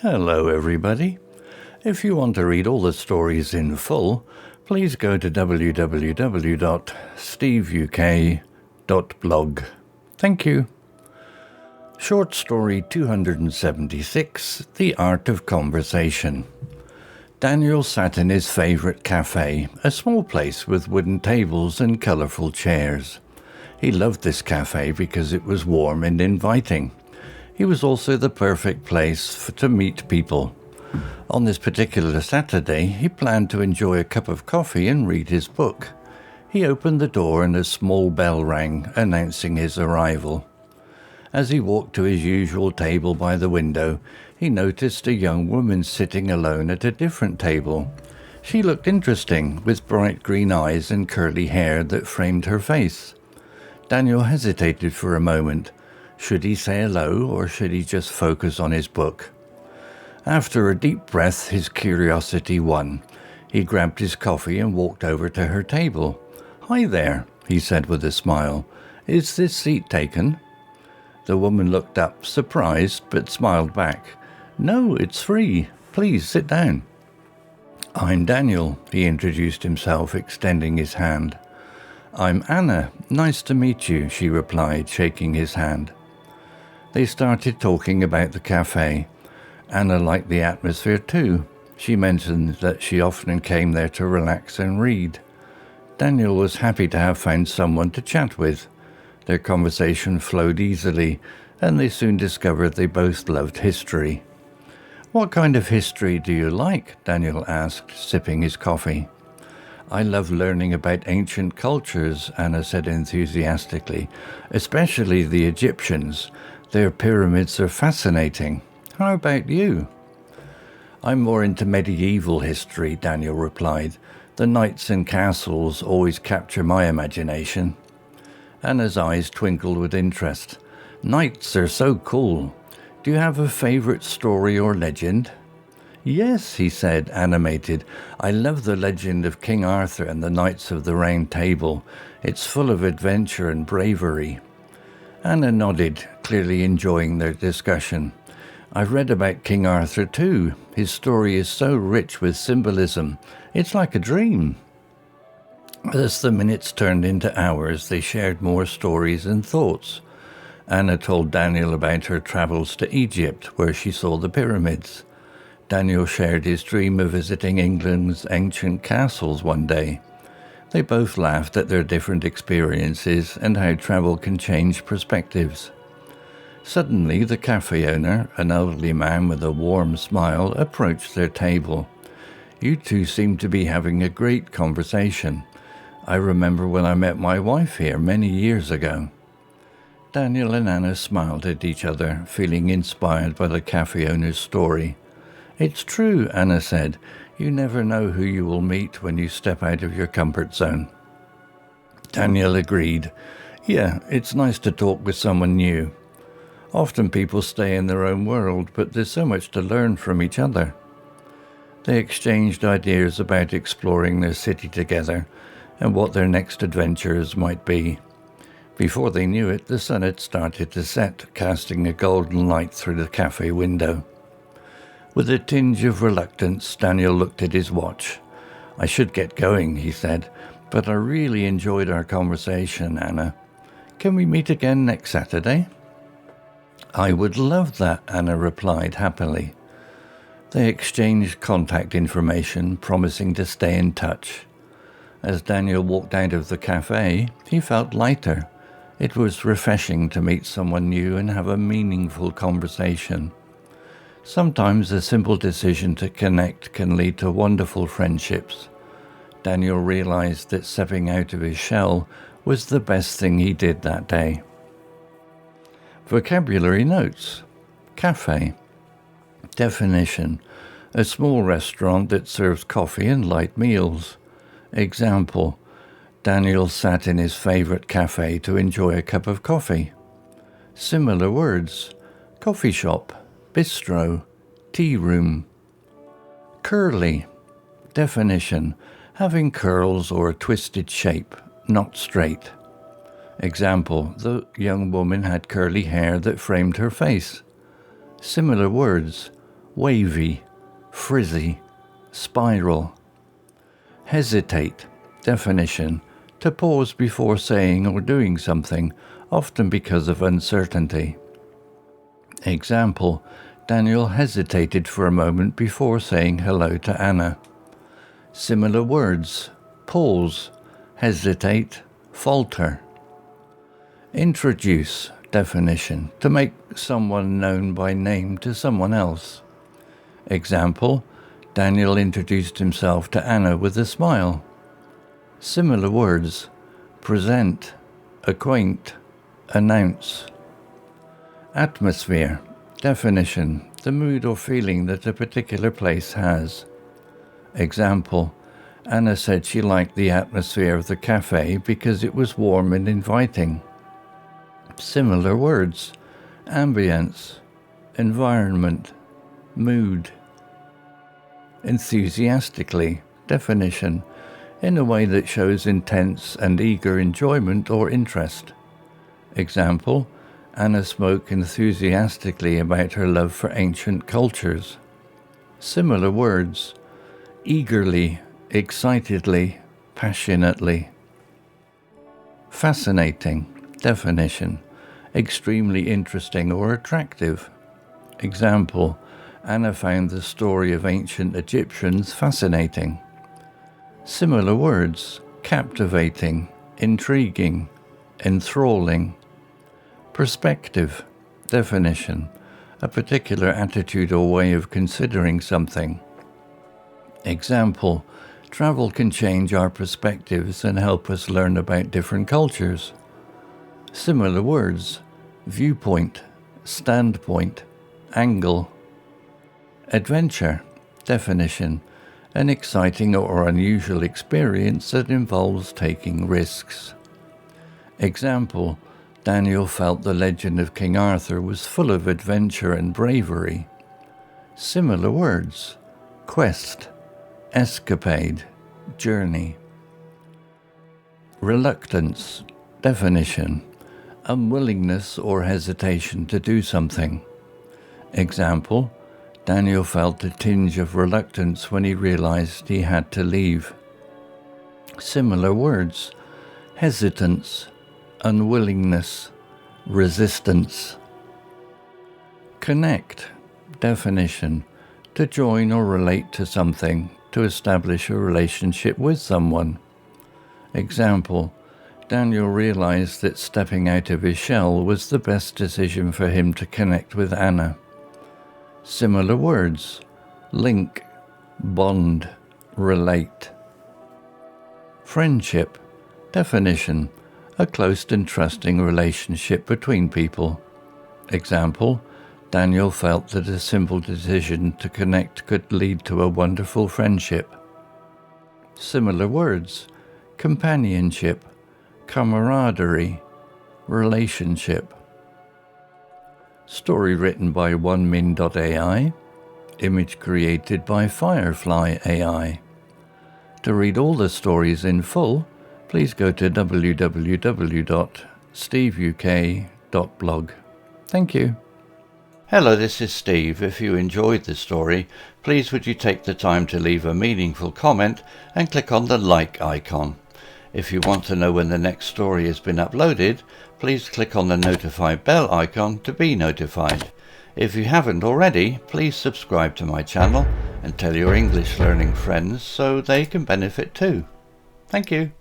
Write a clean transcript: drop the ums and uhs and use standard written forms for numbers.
Hello everybody. If you want to read all the stories in full, please go to www.steveuk.blog. Thank you. Short story 276, The Art of Conversation. Daniel sat in his favourite café, a small place with wooden tables and colourful chairs. He loved this café because it was warm and inviting. It was also the perfect place to meet people. On this particular Saturday, he planned to enjoy a cup of coffee and read his book. He opened the door and a small bell rang, announcing his arrival. As he walked to his usual table by the window, he noticed a young woman sitting alone at a different table. She looked interesting, with bright green eyes and curly hair that framed her face. Daniel hesitated for a moment. Should he say hello, or should he just focus on his book? After a deep breath, his curiosity won. He grabbed his coffee and walked over to her table. "Hi there," he said with a smile. "Is this seat taken?" The woman looked up, surprised, but smiled back. "No, it's free. Please sit down." "I'm Daniel," he introduced himself, extending his hand. "I'm Anna. Nice to meet you," she replied, shaking his hand. They started talking about the cafe. Anna liked the atmosphere too. She mentioned that she often came there to relax and read. Daniel was happy to have found someone to chat with. Their conversation flowed easily, and they soon discovered they both loved history. "What kind of history do you like?" Daniel asked, sipping his coffee. "I love learning about ancient cultures," Anna said enthusiastically, "especially the Egyptians. Their pyramids are fascinating. How about you?" "I'm more into medieval history," Daniel replied. "The knights and castles always capture my imagination." Anna's eyes twinkled with interest. "Knights are so cool. Do you have a favourite story or legend?" "Yes," he said, animated. "I love the legend of King Arthur and the Knights of the Round Table. It's full of adventure and bravery." Anna nodded, clearly enjoying their discussion. "I've read about King Arthur too. His story is so rich with symbolism. It's like a dream." As the minutes turned into hours, they shared more stories and thoughts. Anna told Daniel about her travels to Egypt, where she saw the pyramids. Daniel shared his dream of visiting England's ancient castles one day. They both laughed at their different experiences and how travel can change perspectives. Suddenly, the cafe owner, an elderly man with a warm smile, approached their table. "You two seem to be having a great conversation. I remember when I met my wife here many years ago." Daniel and Anna smiled at each other, feeling inspired by the cafe owner's story. "It's true," Anna said. "You never know who you will meet when you step out of your comfort zone." Daniel agreed. "Yeah, it's nice to talk with someone new. Often people stay in their own world, but there's so much to learn from each other." They exchanged ideas about exploring their city together and what their next adventures might be. Before they knew it, the sun had started to set, casting a golden light through the cafe window. With a tinge of reluctance, Daniel looked at his watch. "I should get going," he said, "but I really enjoyed our conversation, Anna. Can we meet again next Saturday?" "I would love that," Anna replied happily. They exchanged contact information, promising to stay in touch. As Daniel walked out of the cafe, he felt lighter. It was refreshing to meet someone new and have a meaningful conversation. Sometimes a simple decision to connect can lead to wonderful friendships. Daniel realized that stepping out of his shell was the best thing he did that day. Vocabulary notes. Café. Definition: a small restaurant that serves coffee and light meals. Example: Daniel sat in his favorite cafe to enjoy a cup of coffee. Similar words: coffee shop, bistro, tea room. Curly. Definition: having curls or a twisted shape, not straight. Example: the young woman had curly hair that framed her face. Similar words: wavy, frizzy, spiral. Hesitate. Definition: to pause before saying or doing something, often because of uncertainty. Example: Daniel hesitated for a moment before saying hello to Anna. Similar words: pause, hesitate, falter. Introduce. Definition: to make someone known by name to someone else. Example: Daniel introduced himself to Anna with a smile. Similar words: present, acquaint, announce. Atmosphere. Definition: the mood or feeling that a particular place has. Example: Anna said she liked the atmosphere of the cafe because it was warm and inviting. Similar words: ambience, environment, mood. Enthusiastically. Definition: in a way that shows intense and eager enjoyment or interest. Example: Anna spoke enthusiastically about her love for ancient cultures. Similar words: eagerly, excitedly, passionately. Fascinating. Definition: extremely interesting or attractive. Example: Anna found the story of ancient Egyptians fascinating. Similar words: captivating, intriguing, enthralling. Perspective. Definition: a particular attitude or way of considering something. Example: travel can change our perspectives and help us learn about different cultures. Similar words: viewpoint, standpoint, angle. Adventure. Definition: an exciting or unusual experience that involves taking risks. Example: Daniel felt the legend of King Arthur was full of adventure and bravery. Similar words: quest, escapade, journey. Reluctance. Definition: unwillingness or hesitation to do something. Example: Daniel felt a tinge of reluctance when he realized he had to leave. Similar words: hesitance, unwillingness, resistance. Connect. Definition: to join or relate to something, to establish a relationship with someone. Example: Daniel realized that stepping out of his shell was the best decision for him to connect with Anna. Similar words: link, bond, relate. Friendship. Definition: a close and trusting relationship between people. Example: Daniel felt that a simple decision to connect could lead to a wonderful friendship. Similar words: companionship, camaraderie, relationship. Story written by onemin.ai. Image created by Firefly AI. To read all the stories in full, please go to www.steveuk.blog. Thank you. Hello, this is Steve. If you enjoyed the story, please would you take the time to leave a meaningful comment and click on the like icon. If you want to know when the next story has been uploaded, please click on the notify bell icon to be notified. If you haven't already, please subscribe to my channel and tell your English learning friends so they can benefit too. Thank you.